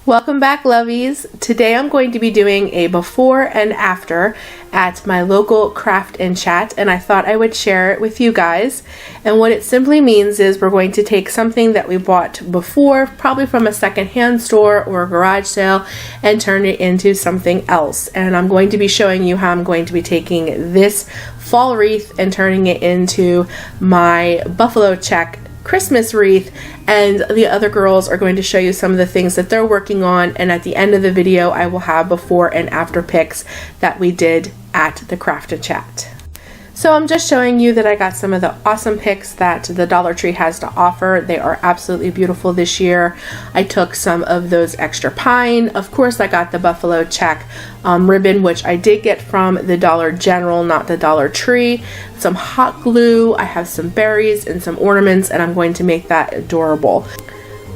Welcome back, lovies. Today I'm going to be doing a before and after at my local craft and chat, and I thought I would share it with you guys. And what it simply means is we're going to take something that we bought before, probably from a secondhand store or a garage sale, and turn it into something else. And I'm going to be showing you how I'm going to be taking this fall wreath and turning it into my buffalo check Christmas wreath, and the other girls are going to show you some of the things that they're working on, and at the end of the video I will have before and after pics that we did at the craft and chat. So I'm just showing you that I got some of the awesome picks that the Dollar Tree has to offer. They are absolutely beautiful this year. I took some of those extra pine. Of course, I got the buffalo check ribbon, which I did get from the Dollar General, not the Dollar Tree. Some hot glue. I have some berries and some ornaments, and I'm going to make that adorable.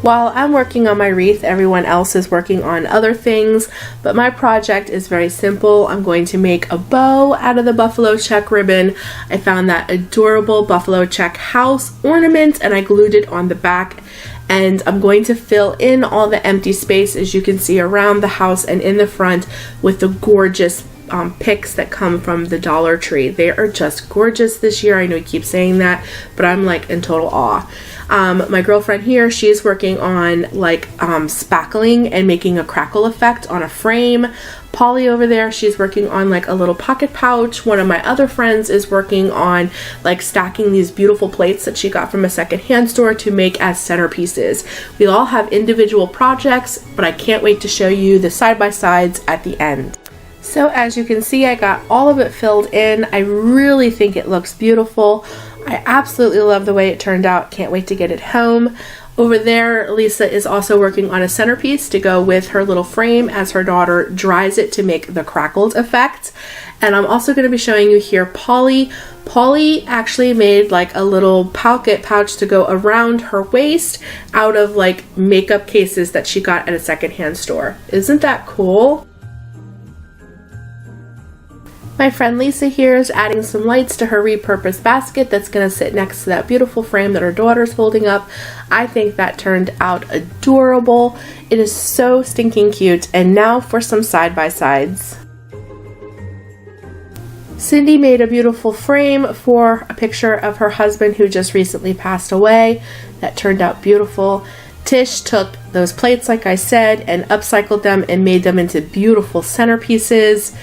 While I'm working on my wreath, everyone else is working on other things, but my project is very simple. I'm going to make a bow out of the buffalo check ribbon. I found that adorable buffalo check house ornament and I glued it on the back, and I'm going to fill in all the empty space, as you can see, around the house and in the front with the gorgeous picks that come from the Dollar Tree. They are just gorgeous this year. I know I keep saying that, but I'm like in total awe. My girlfriend here, she's working on like spackling and making a crackle effect on a frame. Polly over there, she's working on like a little pocket pouch. One of my other friends is working on like stacking these beautiful plates that she got from a secondhand store to make as centerpieces. We all have individual projects, but I can't wait to show you the side-by-sides at the end. So as you can see, I got all of it filled in. I really think it looks beautiful. I absolutely love the way it turned out. Can't wait to get it home. Over there, Lisa is also working on a centerpiece to go with her little frame as her daughter dries it to make the crackled effect. And I'm also going to be showing you here Polly. Polly actually made like a little pocket pouch to go around her waist out of like makeup cases that she got at a secondhand store. Isn't that cool? My friend Lisa here is adding some lights to her Repurpose Basket that's going to sit next to that beautiful frame that her daughter's holding up. I think that turned out adorable. It is so stinking cute. And now for some side-by-sides. Cindy made a beautiful frame for a picture of her husband who just recently passed away. That turned out beautiful. Tish took those plates, like I said, and upcycled them and made them into beautiful centerpieces.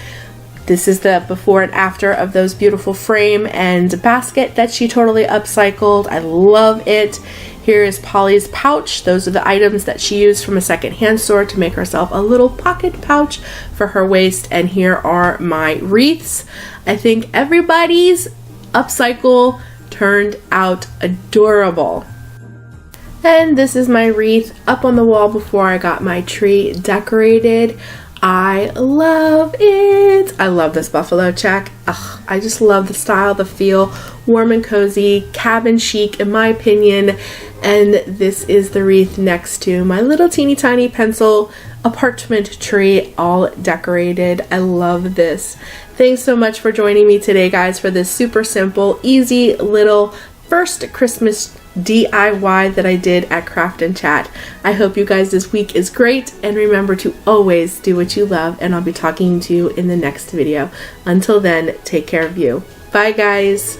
This is the before and after of those beautiful frame and basket that she totally upcycled. I love it. Here is Polly's pouch. Those are the items that she used from a secondhand store to make herself a little pocket pouch for her waist. And here are my wreaths. I think everybody's upcycle turned out adorable. And this is my wreath up on the wall before I got my tree decorated. I love it. I love this buffalo check. Ugh, I just love the style, the feel, warm and cozy, cabin chic in my opinion. And this is the wreath next to my little teeny tiny pencil apartment tree, all decorated. I love this. Thanks so much for joining me today, guys, for this super simple, easy little first Christmas DIY that I did at Craft and Chat. I hope you guys this week is great, and remember to always do what you love, and I'll be talking to you in the next video. Until then, take care of you. Bye, guys.